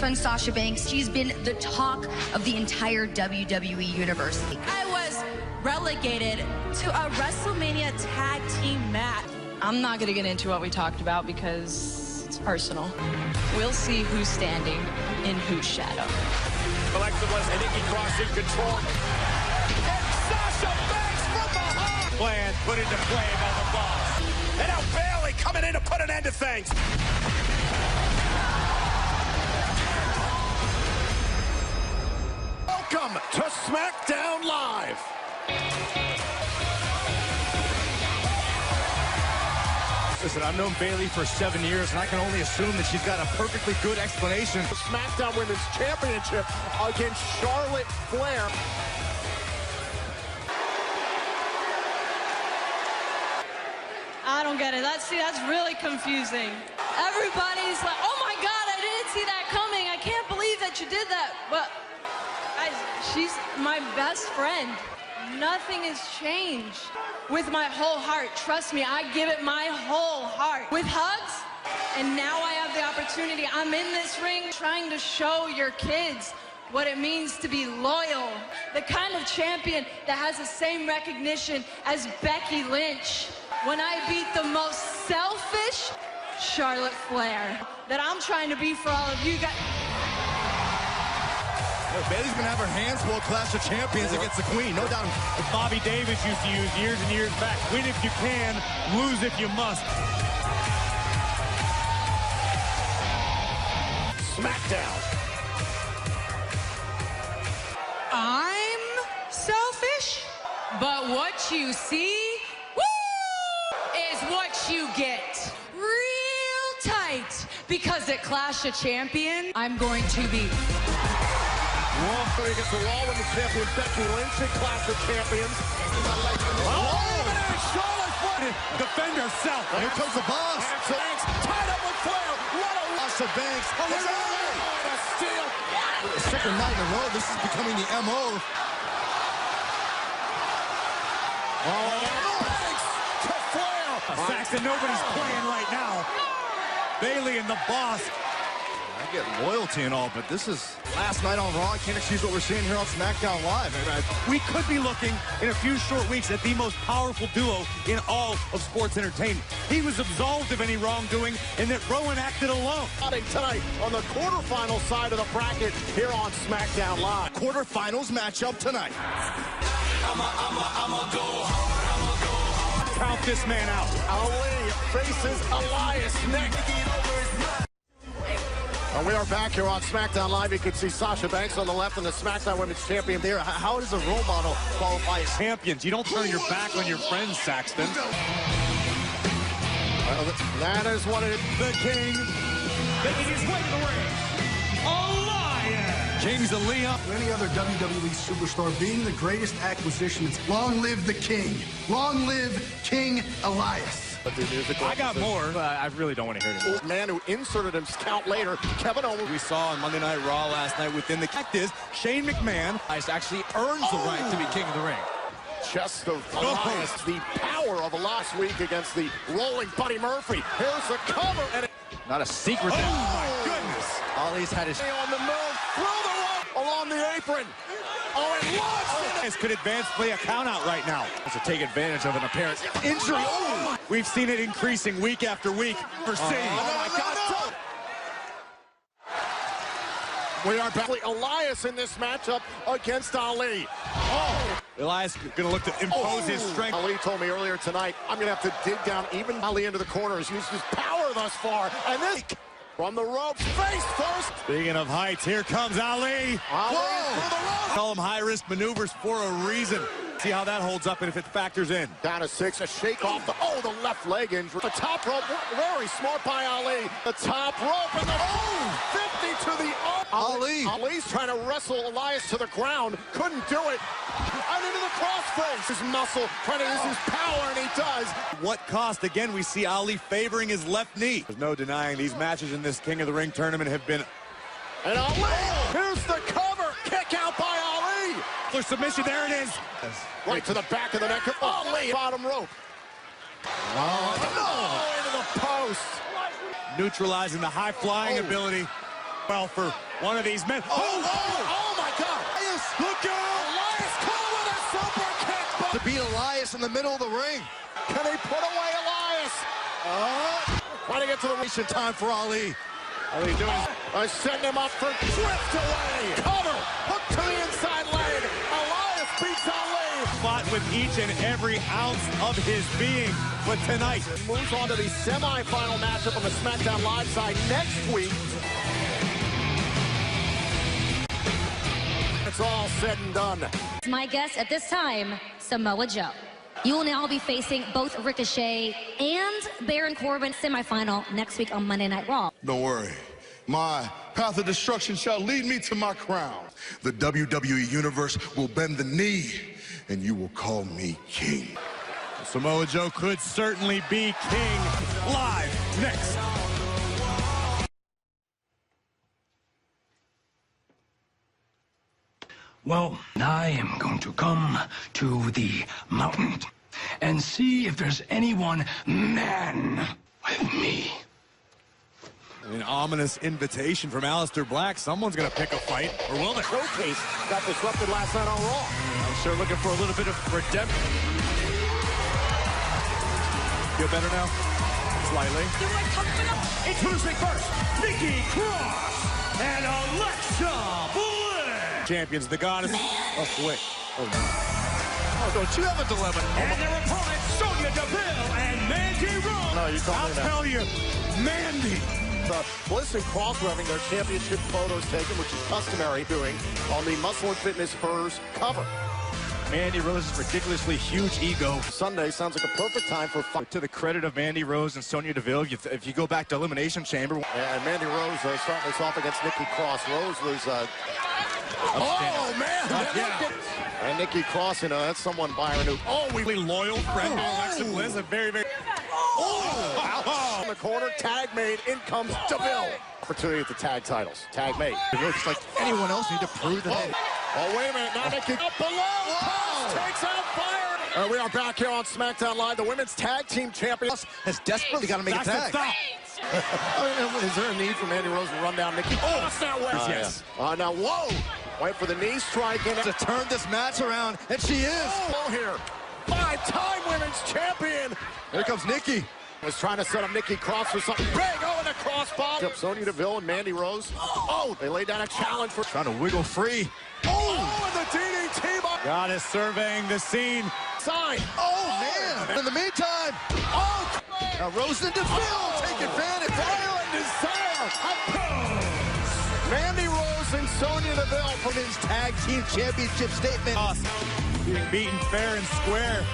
best friend, Sasha Banks. She's been the talk of the entire WWE universe. I was relegated to a WrestleMania tag team match. I'm not going to get into what we talked about because it's personal. We'll see who's standing in whose shadow. Alexa Bliss and Nikki Cross in control. And Sasha Banks from behind. Plan put into play by the Boss. And now Bayley coming in to put an end to things. Welcome to SmackDown Live. Listen, I've known Bayley for 7 years, and I can only assume that she's got a perfectly good explanation. The SmackDown Women's Championship against Charlotte Flair. I don't get it. That's really confusing. Everybody's like, oh my God, I didn't see that coming. I can't believe that you did that. But she's my best friend. Nothing has changed. With my whole heart, trust me, I give it my whole heart. With hugs, and now I have the opportunity. I'm in this ring trying to show your kids what it means to be loyal. The kind of champion that has the same recognition as Becky Lynch. When I beat the most selfish Charlotte Flair that I'm trying to be for all of you guys. Bayley's gonna have her hands full. Clash of Champions against the Queen, no doubt. Bobby Davis used to use years and years back. Win if you can, lose if you must. SmackDown. I'm selfish, but what you see, is what you get. Real tight, because at Clash of Champions, I'm going to be. Wolf against the Raw Women's Champion Becky Lynch in Clash of Champions. Charlotte Flair defend herself. Here comes the Boss. Banks tied up with Flair. What a Sasha Banks. A steal. Second night in a row. This is becoming the MO. Banks to Flair. Saxton, nobody's playing right now. Bayley and the Boss. I get loyalty and all, but this is last night on Raw. I can't excuse what we're seeing here on SmackDown Live. We could be looking in a few short weeks at the most powerful duo in all of sports entertainment. He was absolved of any wrongdoing, and that Rowan acted alone. Tonight on the quarterfinal side of the bracket here on SmackDown Live. Quarterfinals matchup tonight. I'ma go hard. Count this man out. Ali faces Elias next. We are back here on SmackDown Live. You can see Sasha Banks on the left and the SmackDown Women's Champion there. How does a role model qualify as champions? You don't turn your back on your friends, Saxton. That is what it is. The King making his way to the ring. Elias. King's Elias. Any other WWE superstar being the greatest acquisition. It's long live the King. Long live King Elias. I got more. I really don't want to hear it anymore. Man who inserted him count later, Kevin Owens. We saw on Monday Night Raw last night within the fact is Shane McMahon actually earns the right to be king of the ring. Just the Elias, the power of last week against the rolling Buddy Murphy. Here's the cover. And not a secret. Oh my goodness. Ali's had his on the move, through the rope, along the apron. Oh, and launches! Could advance play a count out right now. To take advantage of an apparent injury. Oh, we've seen it increasing week after week. Oh my God. We are back. Elias in this matchup against Ali. Oh. Elias going to look to impose his strength. Ali told me earlier tonight, I'm going to have to dig down even Ali into the corner. He's used his power thus far. And this from the ropes, face first. Speaking of heights, here comes Ali. Ali through the ropes. Call them high-risk maneuvers for a reason. See how that holds up and if it factors in. Down to 6, a shake off the, the left leg injury. The top rope, very smart by Ali. The top rope and the 50 to the Ali. Ali's trying to wrestle Elias to the ground. Couldn't do it. And into the crossface. His muscle trying to use his power, and he does. What cost? Again, we see Ali favoring his left knee. There's no denying these matches in this King of the Ring tournament have been. And Ali, here's the cover. Kick out by Ali. For submission, there it is. Right to the back of the neck of Ali. Bottom rope. Oh, no. Into the post. Neutralizing the high-flying ability. Well, for one of these men. Oh my God! Elias, look out! Elias Cole with a super kick. To beat Elias in the middle of the ring. Can he put away Elias? Trying to get to the reach in time for Ali. Ali doing. Setting him up for drift away. Cover. Hook to the inside leg. Elias beats Ali. Fought with each and every ounce of his being. But tonight moves on to the semi-final matchup on the SmackDown Live side next week. It's all said and done. My guest at this time, Samoa Joe. You will now be facing both Ricochet and Baron Corbin semifinal next week on Monday Night Raw. Don't worry. My path of destruction shall lead me to my crown. The WWE Universe will bend the knee, and you will call me king. Samoa Joe could certainly be king. Live next. Well, I am going to come to the mountain and see if there's anyone man with me. An ominous invitation from Aleister Black. Someone's going to pick a fight, or will they? Showcase got disrupted last night on Raw. I'm sure looking for a little bit of redemption. Feel better now? Slightly. Introducing first, Nikki Cross and Alexa Bliss. Champions, the goddess. Oh, wait. Oh, no. Oh, don't you have a dilemma? And their opponents, Sonya Deville and Mandy Rose. No, you told me I'll that. tell you, Mandy. Bliss and Cross were having their championship photos taken, which is customary doing on the Muscle and Fitness Furs cover. Mandy Rose's ridiculously huge ego. Sunday sounds like a perfect time for fun. To the credit of Mandy Rose and Sonya Deville, if you go back to Elimination Chamber. And Mandy Rose starting this off against Nikki Cross. Rose was... oh, man! Yeah. And Nikki Cross, that's someone Byron who... Oh, we loyal friend of Alexa Bliss. A very, very... In the corner, tag made. In comes Deville. Opportunity at the tag titles. Tag made. It looks like anyone else need to prove that. Oh, wait a minute. Now Nikki up below. Cross takes out Fire. We are back here on SmackDown Live. The women's tag team champion Has desperately got to make a tag. Is there a need for Mandy Rose to run down Nikki Cross that way? Yes. Yeah. Now, whoa. Wait for the knee strike. To turn this match around, and she is. Oh, here. 5-time women's champion. Here comes Nikki. Was trying to set up Nikki Cross for something big. Oh, and a crossbody. Sonya Deville and Mandy Rose. Oh, they laid down a challenge for... Trying to wiggle free. Oh, and the DDT. Goddess surveying the scene. Sign. Oh, man. In the meantime, now Rose and Deville take advantage. Fire and desire. Mandy Rose and Sonya Deville For his tag team championship statement. Being beaten fair and square.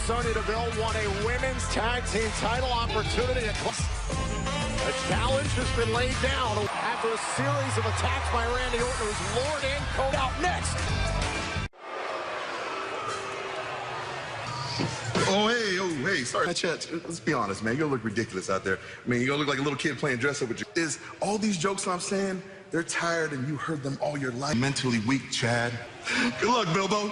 Sonya Deville won a women's tag team title opportunity. A challenge has been laid down after a series of attacks by Randy Orton, who's lured in. Code out next. Oh, hey, sorry. Let's be honest, man. You're gonna look ridiculous out there. I mean, you're gonna look like a little kid playing dress up with you. Is all these jokes I'm saying, they're tired and you heard them all your life. Mentally weak, Chad. Good luck, Bilbo.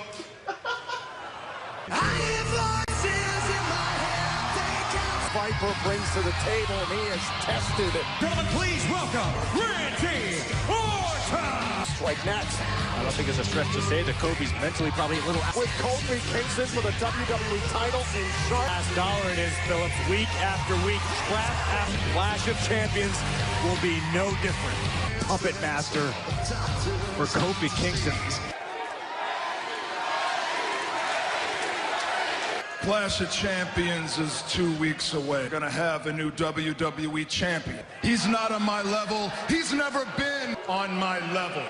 Viper brings to the table, and he is tested. Gentlemen, please welcome Randy Orton. Strike next. I don't think it's a stretch to say that Kofi's mentally probably a little... With Kofi Kingston for the WWE title in sharp. Last dollar it is, Phillips. Week after week, trap after Clash of Champions will be no different. Puppet master for Kofi Kingston. Clash of Champions is 2 weeks away. We're gonna have a new WWE champion. He's not on my level. He's never been on my level.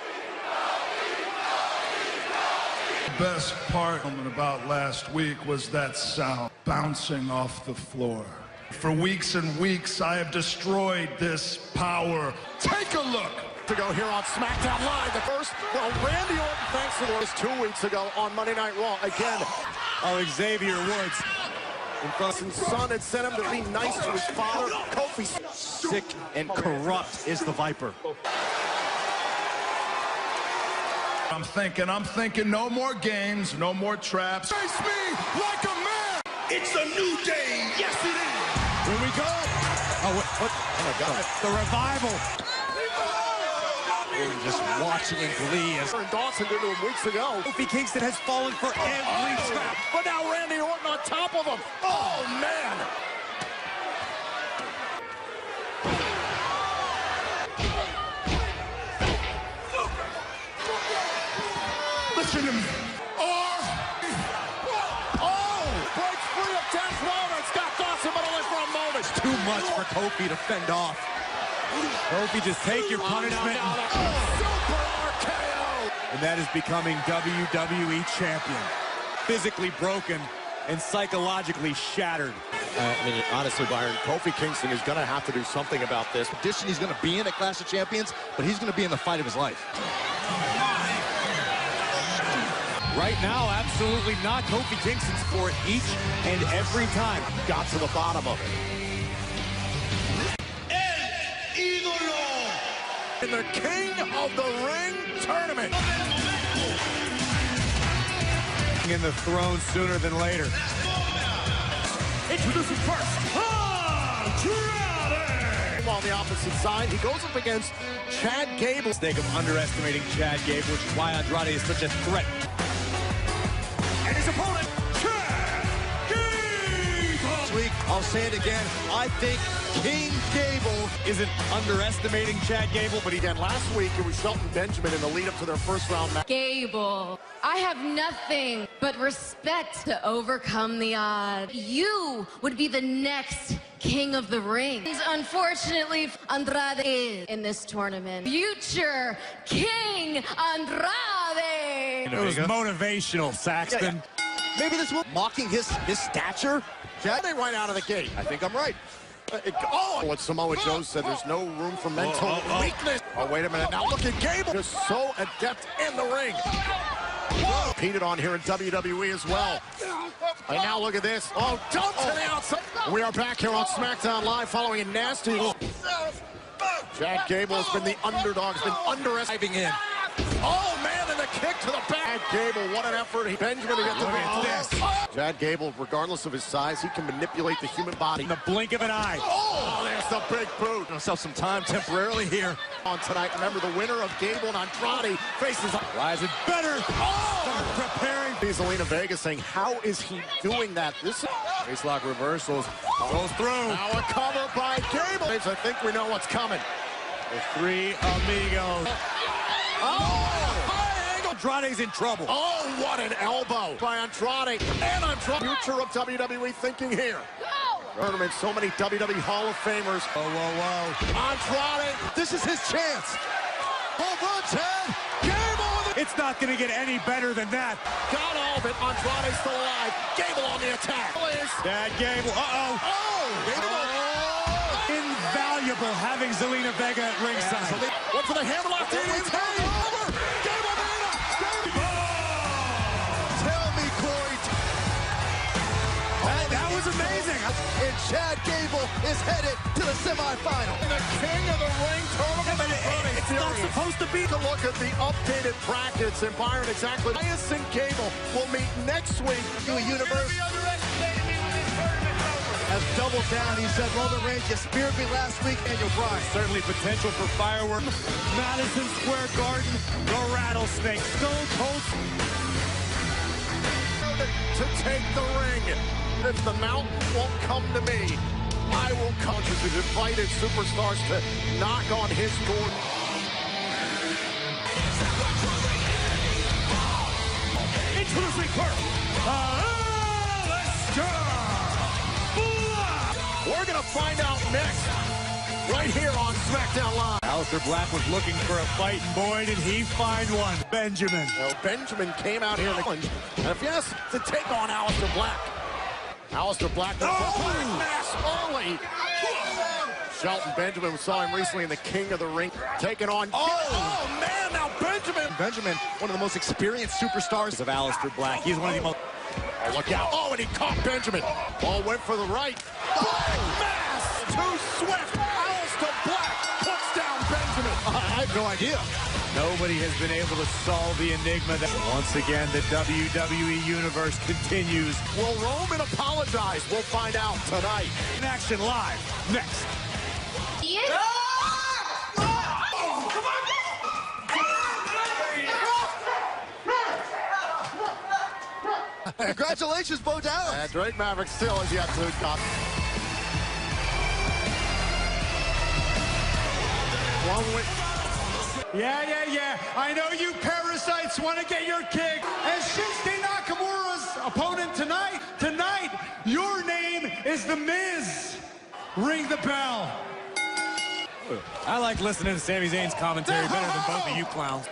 The best part about last week was that sound bouncing off the floor. For weeks and weeks, I have destroyed this power. Take a look. To go here on SmackDown Live. The first, well, Randy Orton, thanks to this 2 weeks ago on Monday Night Raw. Again, Xavier Woods. in front of his son had sent him to be nice to his father. Kofi. Sick and corrupt is the Viper. I'm thinking no more games, no more traps. Face me like a man. It's a new day. Yes, it is. Here we go. Oh, what? Oh, my God. The revival. Just watching in glee as Dawson did to him weeks ago. Kofi Kingston has fallen for every trap. But now Randy Orton on top of him. Oh, man. Listen to me. Breaks free of Death Row. It's got Dawson, but only for a moment. It's too much for Kofi to fend off. Kofi, just take your punishment. Super RKO. And that is becoming WWE champion. Physically broken and psychologically shattered. Honestly, Byron, Kofi Kingston is going to have to do something about this. In addition, he's going to be in a Clash of Champions, but he's going to be in the fight of his life. Right now, absolutely not. Kofi Kingston's for it each and every time. Got to the bottom of it. In the King of the Ring tournament. In the throne sooner than later. Introducing first, Andrade! On the opposite side, he goes up against Chad Gable. Mistake of underestimating Chad Gable, which is why Andrade is such a threat. And his opponent, Chad Gable! This week, I'll say it again, I think King Gable isn't underestimating Chad Gable, but he Again, last week it was Shelton Benjamin in the lead-up to their first-round match. Gable, I have nothing but respect to overcome the odds. You would be the next King of the Ring. Unfortunately, Andrade is in this tournament. Future King Andrade! it was motivational, Saxton. maybe this will mocking his stature. Chad, they right out of the gate. I think I'm right. What Samoa Joe said, there's no room for mental weakness. Oh, wait a minute. Now look at Gable. Just so adept in the ring. Repeated on here in WWE as well. And now look at this. Oh, dump to the outside. We are back here on SmackDown Live following a nasty. Chad Gable has been the underdog, has been underestimating in. Oh, man, and the kick to the back. Chad Gable, what an effort. Benjamin to get the this. Chad Gable, regardless of his size, he can manipulate the human body. In the blink of an eye. Oh, there's the big boot. Himself some time temporarily here. On tonight, remember the winner of Gable and Andrade faces Rising better. preparing. Zelina Vega saying, how is he doing that? This is Facelock reversals. Goes through. now a cover by Gable. I think we know what's coming. The three amigos. High angle. Andrade's in trouble. Oh, what an elbow by Andrade. And Andrade. Future of WWE thinking here. Tournament, so many WWE Hall of Famers. Andrade. This is his chance. Home run, Chad. Gable. It's not going to get any better than that. Got all of it. Andrade's still alive. Gable on the attack. Chad Gable. Invaluable having Zelina Vega at ringside. What's the hammer lock? Over. Gable Tell me, Corey. That was amazing. And Chad Gable is headed to the semifinal. The King of the Ring tournament. It's not supposed to be. Take a look at the updated brackets, and Byron, exactly. Tyson Gable will meet next week. To a universe. Has doubled down. He said, Roman Reigns, you speared me last week and you're right. Certainly potential for fireworks. Madison Square Garden, the Rattlesnake, Stone Cold. To take the ring. If the mountain won't come to me, I will come. He's invited superstars to knock on his door. Introducing first, We're going to find out next, right here on SmackDown Live. Aleister Black was looking for a fight, and boy, did he find one. Benjamin. Well, Benjamin came out here and if yes, to take on Aleister Black. Aleister Black, mass early. Shelton Benjamin, we saw him recently in the King of the Ring, taking on. Oh man, now Benjamin, one of the most experienced superstars Of Aleister Black. He's one of the most. Oh, look out. Oh, and he caught Benjamin. Ball went for the right. Black mass, too swift. Aleister Black puts down Benjamin. I have no idea. Nobody has been able to solve the enigma that once again the WWE Universe continues. Will Roman apologize? We'll find out tonight. In action live next. Congratulations, Bo Dallas. Drake Maverick still has yet to come. Yeah. I know you parasites want to get your kick. And Shinsuke Nakamura's opponent tonight, your name is The Miz. Ring the bell. I like listening to Sami Zayn's commentary better than both of you clowns.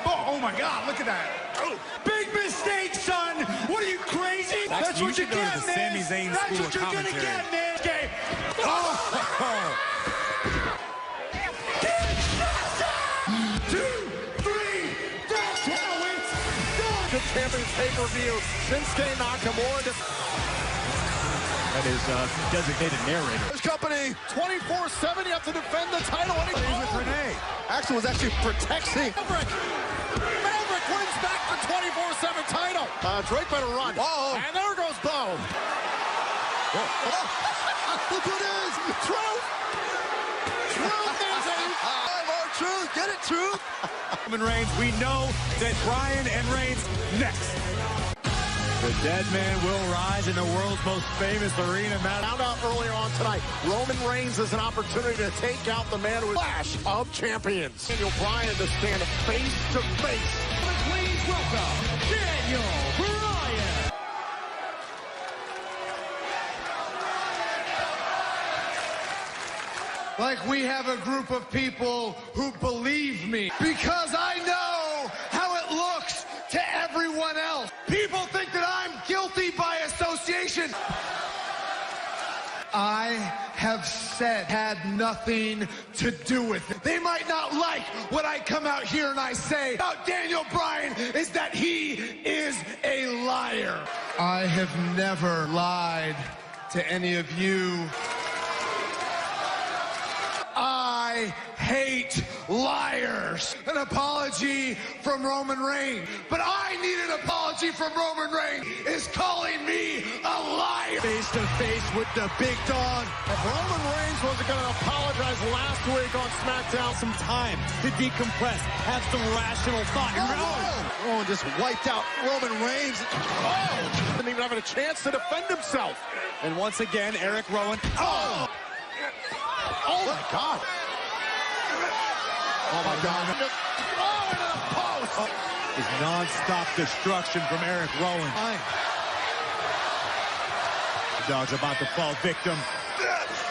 Oh my God, look at that. Oh. Big mistake, son. What are you, crazy? That's what you get, Miz. Sami Zayn That's what you're going to get, Miz. Okay. Oh. 2, 3, that's how it's done. The champion's pay-per-view. Shinsuke Nakamura. That is designated narrator. This company 24/7. You have to defend the title. He's with Renee. Axel was actually protecting. Maverick wins back the 24/7 title. Drake better run. Oh. And there goes Bo. Look who it is. Truth. Truth, get it, Truth. Roman Reigns, we know that Bryan and Reigns next. The dead man will rise in the world's most famous arena match. Found out earlier on tonight, Roman Reigns is an opportunity to take out the man who is Clash of Champions. Daniel Bryan to stand face to face. Please welcome Daniel Bryan. Like we have a group of people who believe me because I know how it looks to everyone else. People think that I'm guilty by association. I have said had nothing to do with it. They might not like what I come out here and I say about Daniel Bryan is that he is a liar. I have never lied to any of you. I hate liars. An apology from Roman Reigns. But I need an apology from Roman Reigns is calling me a liar. Face to face with the big dog. If Roman Reigns wasn't going to apologize last week on SmackDown, some time to decompress, have some rational thought. Oh, just wiped out Roman Reigns. Oh, didn't even have a chance to defend himself. And once again, Eric Rowan. Oh my God. Oh my God. Oh, into the post. Is non-stop destruction from Eric Rowan. The dog's about to fall victim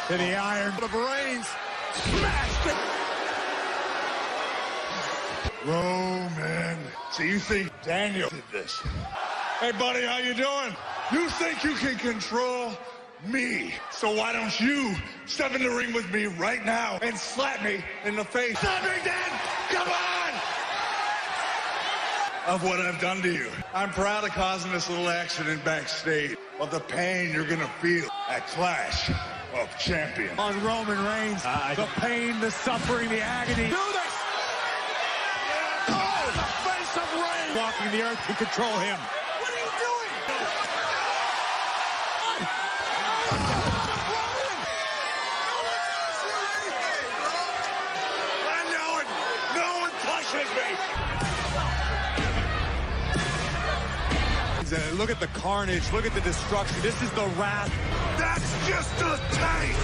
to the iron of Reigns. Smashed it. Roman. So you think Daniel did this? Hey, buddy, how you doing? You think you can control me? So why don't you step in the ring with me right now and slap me in the face? Slap me, Dan! Come on! Of what I've done to you. I'm proud of causing this little accident backstage, but the pain you're gonna feel at Clash of Champions. On Roman Reigns, the pain, the suffering, the agony. Do this! Oh, the face of Reigns! Walking the earth to control him. What are you doing? No one touches me! Look at the carnage. Look at the destruction. This is the wrath. That's just a taste!